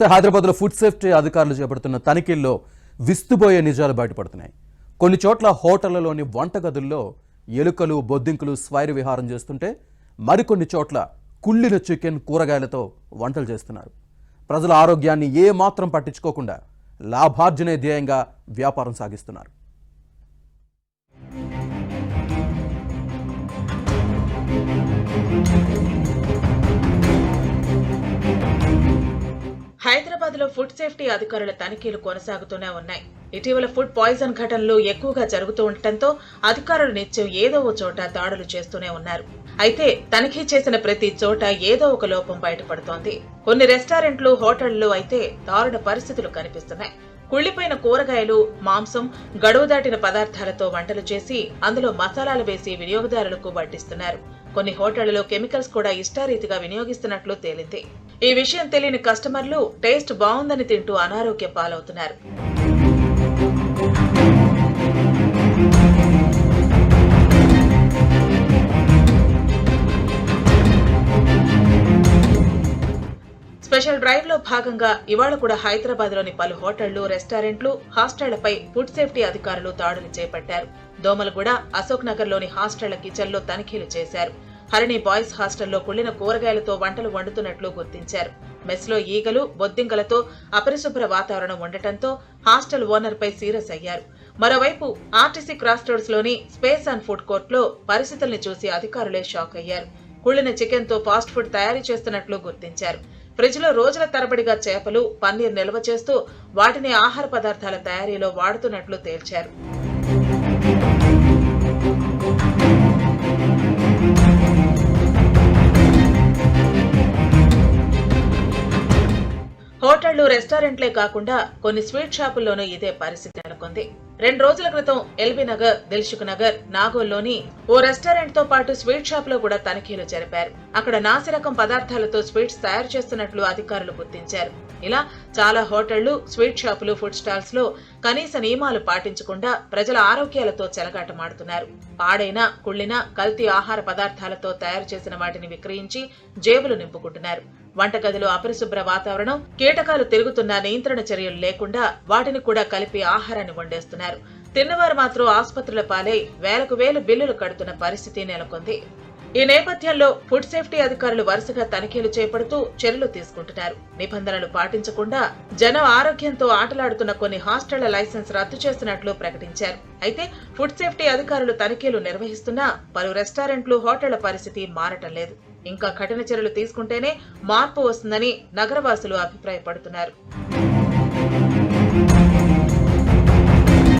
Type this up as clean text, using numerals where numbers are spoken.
హైదరాబాద్లో food safety అధికారులు చేపడుతున్న తనిఖీల్లో విస్తుపోయే నిజాలు బయటపడుతున్నాయి. కొన్ని చోట్ల హోటళ్లలోని వంటగదుల్లో ఎలుకలు, బొద్దింకలు స్వైర విహారం చేస్తుంటే మరికొన్ని చోట్ల కుళ్ళిన చికెన్, కూరగాయలతో వంటలు చేస్తున్నారు. ప్రజల ఆరోగ్యాన్ని ఏమాత్రం పట్టించుకోకుండా లాభార్జనే ధ్యేయంగా వ్యాపారం సాగిస్తున్నారు. హైదరాబాద్ లో ఫుడ్ సేఫ్టీ అధికారుల తనిఖీలు కొనసాగుతూనే ఉన్నాయి. ఇటీవల ఫుడ్ పాయిజన్ ఘటనలు ఎక్కువగా జరుగుతూ ఉండటంతో అధికారులు నిత్యం ఏదో ఓ చోట దాడులు చేస్తూనే ఉన్నారు. అయితే తనిఖీ చేసిన ప్రతి చోట ఏదో ఒక లోపం బయటపడుతోంది. కొన్ని రెస్టారెంట్లు, హోటళ్లు అయితే దారుణ పరిస్థితులు కనిపిస్తున్నాయి. కుళ్లిపోయిన కూరగాయలు, మాంసం, గడువు దాటిన పదార్థాలతో వంటలు చేసి అందులో మసాలాలు వేసి వినియోగదారులకు వడ్డిస్తున్నారు. కొన్ని హోటళ్లలో కెమికల్స్ కూడా ఇష్టారీతిగా వినియోగిస్తున్నట్లు తేలింది. ఈ విషయం తెలియని కస్టమర్లు టేస్ట్ బాగుందని తింటూ అనారోగ్య పాలవుతున్నారు. స్పెషల్ డ్రైవ్ లో భాగంగా ఇవాళ కూడా హైదరాబాద్ లోని పలు హోటళ్లు, రెస్టారెంట్లు, హాస్టళ్లపై ఫుడ్ సేఫ్టీ అధికారులు దాడులు చేపట్టారు. దోమలగూడ, అశోక్ నగర్ లోని హాస్టళ్ల కిచెన్ లో తనిఖీలు చేశారు. హరిణి బాయ్స్ హాస్టల్లో కుళ్లిన కూరగాయలతో వంటలు వండుతున్నట్లు గుర్తించారు. మెస్ లో ఈగలు, బొద్దింకలతో అపరిశుభ్ర వాతావరణం ఉండటంతో హాస్టల్ ఓనర్ పై సీరియస్ అయ్యారు. మరోవైపు ఆర్టీసీ క్రాస్ రోడ్స్ లోని స్పేస్ అండ్ ఫుడ్ కోర్ట్ లో పరిస్థితుల్ని చూసి అధికారులే షాక్ అయ్యారు. కుళ్లిన చికెన్ తో ఫాస్ట్ ఫుడ్ తయారీ చేస్తున్నట్లు గుర్తించారు. ఫ్రిడ్జ్ లో రోజుల తరబడిగా చేపలు, పన్నీర్ నిల్వ చేస్తూ వాటిని ఆహార పదార్థాల తయారీలో వాడుతున్నట్లు తేల్చారు. హోటళ్లు, రెస్టారెంట్లే కాకుండా కొన్ని స్వీట్ షాపుల్లోనూ ఇదే పరిస్థితి నెలకొంది. 2 రోజుల క్రితం ఎల్బీ నగర్, దిల్సుఖ్ నగర్, నాగోల్లోని ఓ రెస్టారెంట్ తో పాటు స్వీట్ షాప్ లో కూడా తనిఖీలు జరిపారు. అక్కడ నాసిరకం పదార్థాలతో స్వీట్స్ తయారు చేస్తున్నట్లు అధికారులు గుర్తించారు. ఇలా చాలా హోటళ్లు, స్వీట్ షాపులు, ఫుడ్ స్టాల్స్ లో కనీస నియమాలు పాటించకుండా ప్రజల ఆరోగ్యాలతో చెలగాటమాడుతున్నారు. పాడైన, కుళ్లిన, కల్తీ ఆహార పదార్థాలతో తయారు చేసిన వాటిని విక్రయించి జేబులు నింపుకుంటున్నారు. వంటగదిలో అపరిశుభ్ర వాతావరణం, కీటకాలు తిరుగుతున్న నియంత్రణ చర్యలు లేకుండా వాటిని కూడా కలిపి ఆహారాన్ని వండేస్తున్నారు. తిన్నవారు మాత్రం ఆసుపత్రుల పాలై వేలకు వేలు బిల్లులు కడుతున్న పరిస్థితి నెలకొంది. ఈ నేపథ్యంలో ఫుడ్ సేఫ్టీ అధికారులు వరుసగా తనిఖీలు చేపడుతూ చర్యలు తీసుకుంటున్నారు. నిబంధనలు పాటించకుండా జనం ఆరోగ్యంతో ఆటలాడుతున్న కొన్ని హాస్టళ్ల లైసెన్స్ రద్దు చేస్తున్నట్లు ప్రకటించారు. అయితే ఫుడ్ సేఫ్టీ అధికారులు తనిఖీలు నిర్వహిస్తున్నా పలు రెస్టారెంట్లు, హోటళ్ల పరిస్థితి మారటం లేదు. ఇంకా కఠిన చర్యలు తీసుకుంటేనే మార్పు వస్తుందని నగరవాసులు అభిప్రాయపడుతున్నారు.